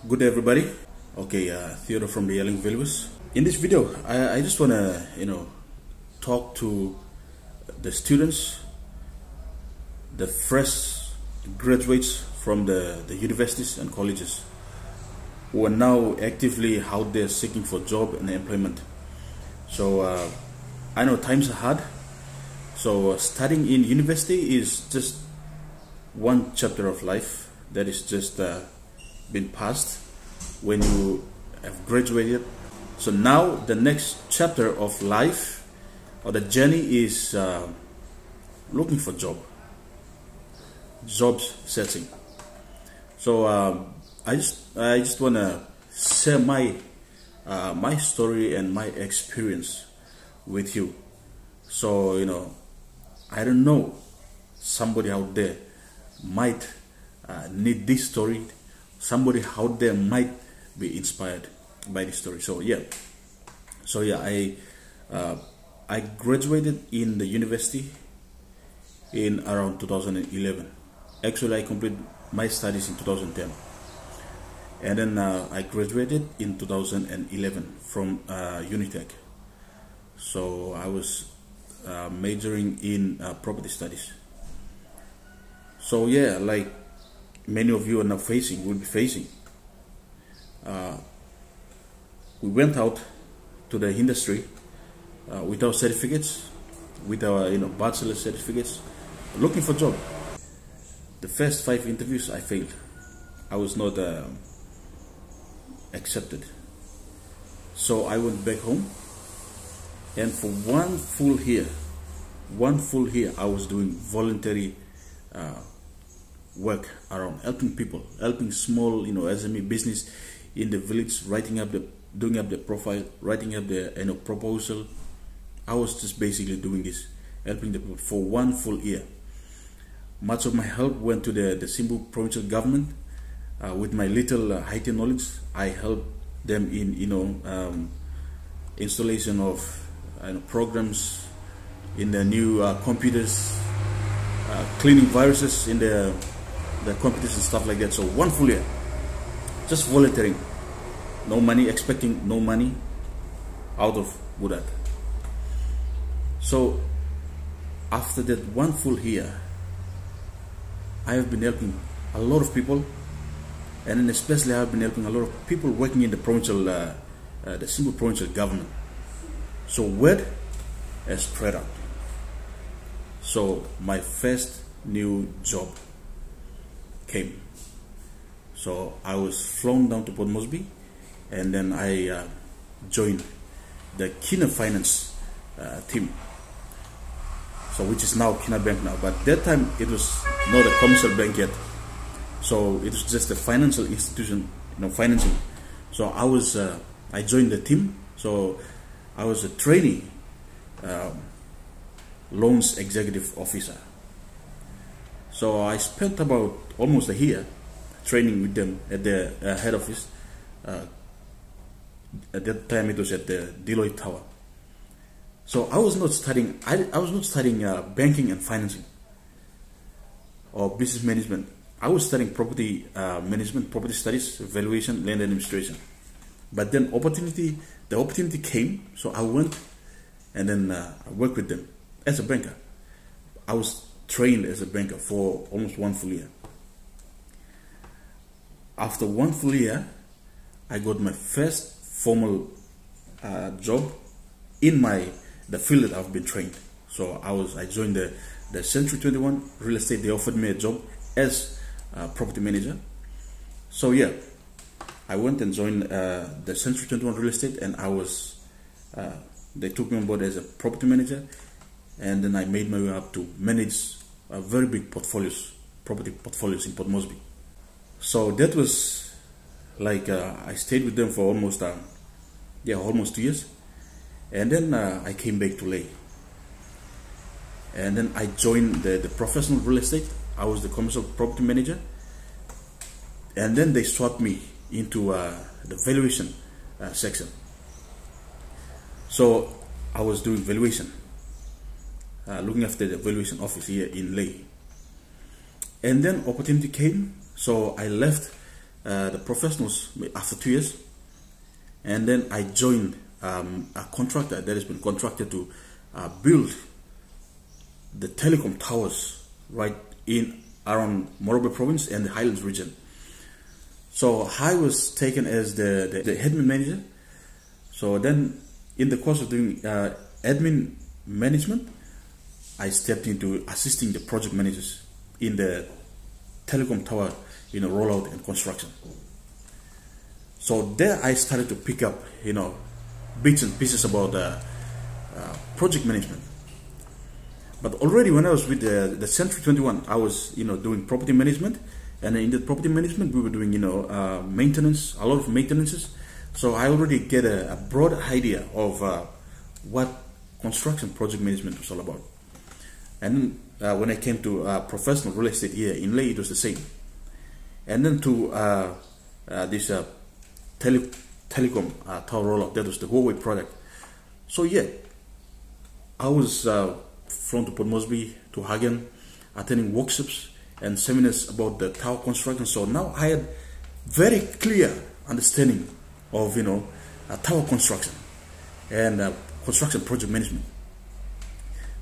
Good day, everybody. Okay, Theodore from the Yelling Values. In this video, I just want to, talk to the students, the fresh graduates from the universities and colleges who are now actively out there seeking for job and employment. So I know times are hard. So studying in university is just one chapter of life that is just been passed when you have graduated. So now the next chapter of life or the journey is looking for job searching. So I just want to share my story and my experience with you. So I don't know, somebody out there might need this story. Somebody out there might be inspired by this story. So I graduated in the university in around 2011. Actually, I completed my studies in 2010, and then I graduated in 2011 from Unitec. So I was majoring in property studies. So like many of you are now will be facing. We went out to the industry with our certificates, with our bachelor certificates, looking for job. The first 5 interviews I failed. I was not accepted. So I went back home, and for one full year, I was doing voluntary work around, helping people, helping small SME business in the village, doing up the profile, writing up the proposal. I was just basically doing this, helping the people for one full year. Much of my help went to the Simbu provincial government. With my little IT knowledge, I helped them in installation of programs in the new computers, cleaning viruses in the computers and stuff like that. So one full year, just volunteering, no money, expecting no money out of Buddha. So after that one full year, I have been helping a lot of people, and then especially I have been helping a lot of people working in the provincial, the Simbu provincial government. So word has spread out. So my first new job came. So I was flown down to Port Moresby, and then I joined the Kina Finance team. So which is now Kina Bank now, but that time it was not a commercial bank yet. So it was just a financial institution, financing. So I joined the team. So I was a trainee loans executive officer. So I spent about almost a year training with them at the head office. At that time it was at the Deloitte Tower. So I was not studying. I was not studying banking and financing or business management. I was studying property management, property studies, valuation, land administration. But then the opportunity came. So I went, and then I worked with them as a banker. I was trained as a banker for almost one full year. After one full year, I got my first formal job in the field that I've been trained. So I joined the Century 21 Real Estate. They offered me a job as a property manager. So I went and joined the Century 21 Real Estate, and they took me on board as a property manager, and then I made my way up to manage very big property portfolios in Port Moresby. So that was I stayed with them for almost 2 years. And then I came back to Leh. And then I joined the professional real estate. I was the commercial property manager. And then they swapped me into the valuation section. So I was doing valuation, looking after the valuation office here in Leh. And then opportunity came, so I left the professionals after 2 years, and then I joined a contractor that has been contracted to build the telecom towers right in around Morobe province and the Highlands region. So I was taken as the admin manager. So then in the course of doing admin management, I stepped into assisting the project managers in the telecom tower rollout and construction. So there I started to pick up bits and pieces about project management. But already when I was with the Century 21, I was doing property management, and in the property management we were doing maintenance, a lot of maintenances. So I already get a broad idea of what construction project management was all about. And when I came to professional real estate here in Lae, it was the same. And then to this telecom tower rollout, that was the Huawei product. So yeah, I was flown to Port Moresby, to Hagen, attending workshops and seminars about the tower construction. So now I had very clear understanding of tower construction and construction project management.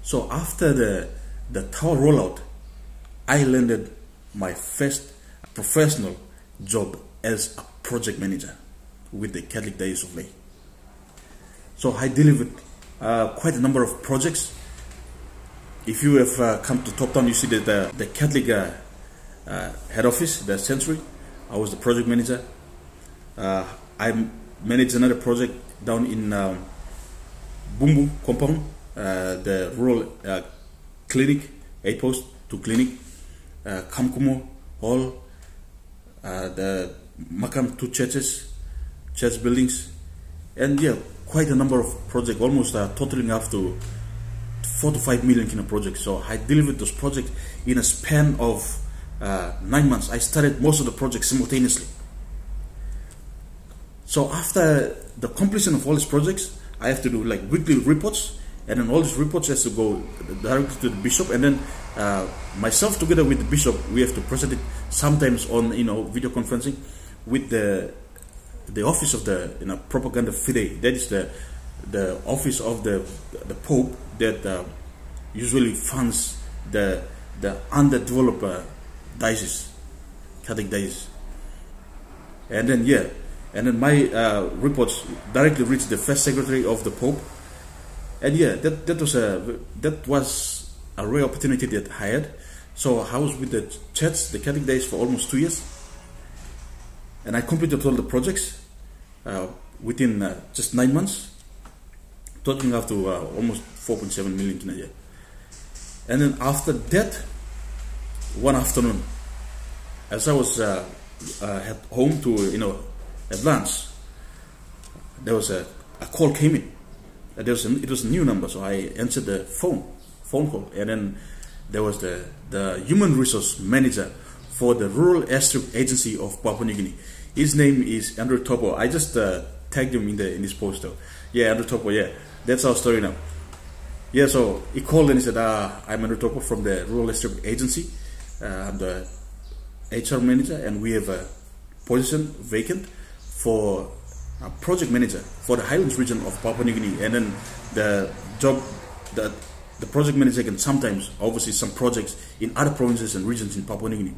So after the tower rollout, I landed my first professional job as a project manager with the Catholic Diocese of Lae. So I delivered quite a number of projects. If you have come to Top Town, you see that the Catholic head office, the Century, I was the project manager. I managed another project down in Bumbu compound, the rural clinic, 8 post to clinic, Kamkumo Hall, the Makam 2 churches, church buildings, and yeah, quite a number of projects, almost totaling up to 4 to 5 million kind of projects. So I delivered those projects in a span of 9 months. I started most of the projects simultaneously. So after the completion of all these projects, I have to do like weekly reports, and then all these reports has to go directly to the bishop, and then myself together with the bishop, we have to present it sometimes on video conferencing with the office of the propaganda fide. That is the office of the Pope that usually funds the underdeveloped diocese, Catholic diocese. And then yeah, and then my reports directly reached the first secretary of the Pope. And yeah, that was a rare opportunity that I had. So I was with the church, the Catholic Diocese, for almost 2 years, and I completed all the projects within just 9 months, totaling up to almost 4.7 million in a year. And then after that, one afternoon, as I was at home to at lunch, there was a call came in. It was a new number, so I answered the phone call, and then there was the human resource manager for the Rural Airstrip Agency of Papua New Guinea. His name is Andrew Topo. I just tagged him in this post though. Yeah, Andrew Topo. Yeah, that's our story now. Yeah, so he called and he said, "I'm Andrew Topo from the Rural Airstrip Agency. I'm the HR manager, and we have a position vacant for a project manager for the Highlands region of Papua New Guinea." And then the job that the project manager can sometimes oversee some projects in other provinces and regions in Papua New Guinea.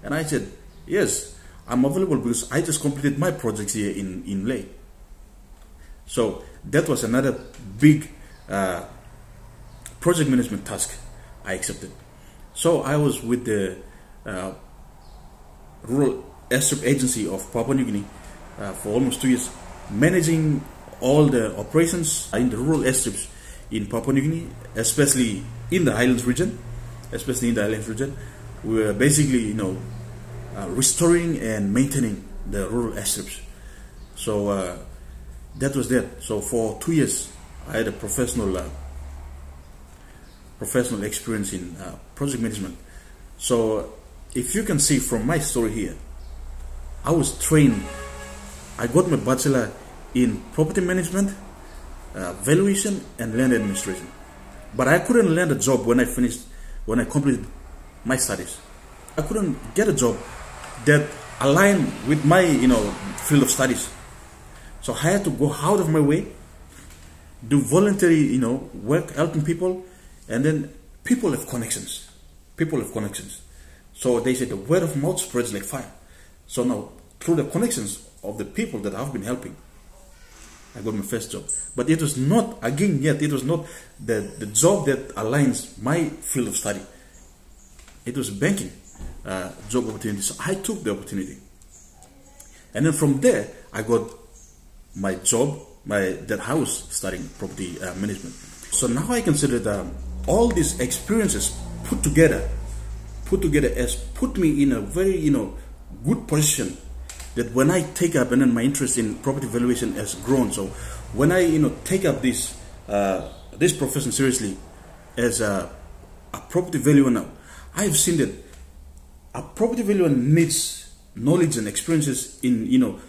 And I said, yes, I'm available because I just completed my projects here in Lae. So that was another big project management task I accepted. So I was with the Rural Airstrip Agency of Papua New Guinea for almost 2 years, managing all the operations in the rural airstrips in Papua New Guinea, especially in the Highlands region. We were basically, restoring and maintaining the rural airstrips. So that was that. So for 2 years, I had a professional experience in project management. So if you can see from my story here, I was trained. I got my bachelor in property management, valuation, and land administration. But I couldn't land a job when I completed my studies. I couldn't get a job that align with my field of studies. So I had to go out of my way, do voluntary work, helping people, and then people have connections. People have connections. So they say the word of mouth spreads like fire. So now through the connections of the people that I've been helping, I got my first job. But it was not, again, yet it was not the job that aligns my field of study. It was banking job opportunity. So I took the opportunity. And then from there, I got my job, that I was studying property management. So now I consider that all these experiences put together has put me in a very, good position that when I take up, and then my interest in property valuation has grown. So when I, take up this profession seriously as a property valuer now, I have seen that a property valuer needs knowledge and experiences in,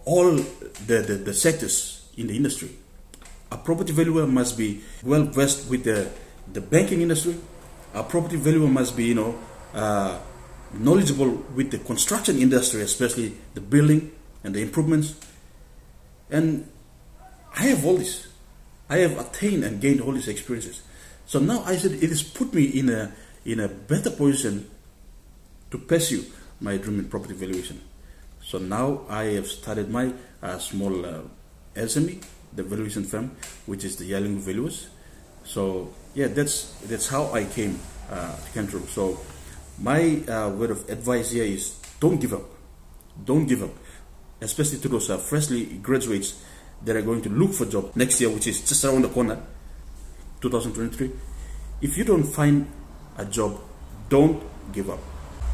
all the sectors in the industry. A property valuer must be well versed with the banking industry. A property valuer must be, knowledgeable with the construction industry, especially the building and the improvements. And I have all this. I have attained and gained all these experiences. So now I said it has put me in a better position to pursue my dream in property valuation. So now I have started my small SME, the valuation firm, which is the Yalingu Valuers. So yeah, that's how I came through. So my word of advice here is don't give up. Don't give up, especially to those freshly graduates that are going to look for a job next year, which is just around the corner, 2023. If you don't find a job, don't give up.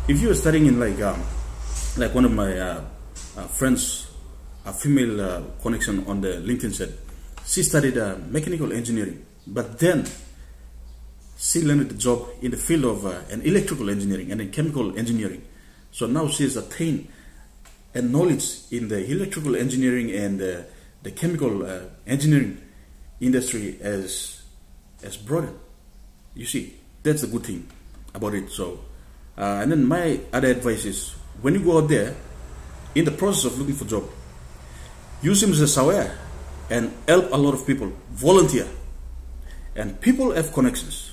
If you are studying in like one of my friends, a female connection on the LinkedIn said, she studied mechanical engineering, but then she landed a job in the field of an electrical engineering and in chemical engineering. So now she has attained a knowledge in the electrical engineering and the chemical engineering industry as broadened. You see, that's a good thing about it. So, and then my other advice is, when you go out there, in the process of looking for a job, use him as a sawyer and help a lot of people, volunteer. And people have connections.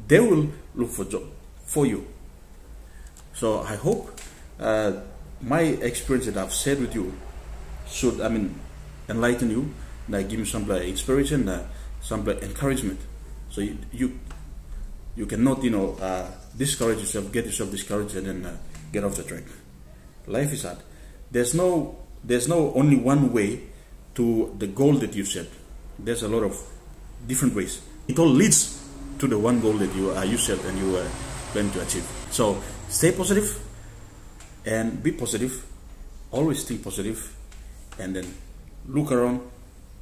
They will look for a job for you. So I hope my experience that I've shared with you should, enlighten you, give you some inspiration, some encouragement. So you cannot, discourage yourself, get yourself discouraged, and then get off the track. Life is hard. There's no only one way to the goal that you've set. There's a lot of different ways. It all leads to the one goal that you set and you plan to achieve. So stay positive and be positive. Always think positive, and then look around,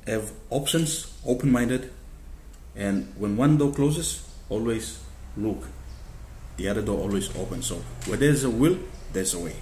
have options, open-minded, and when one door closes, always look. The other door always opens. So where there's a will, there's a way.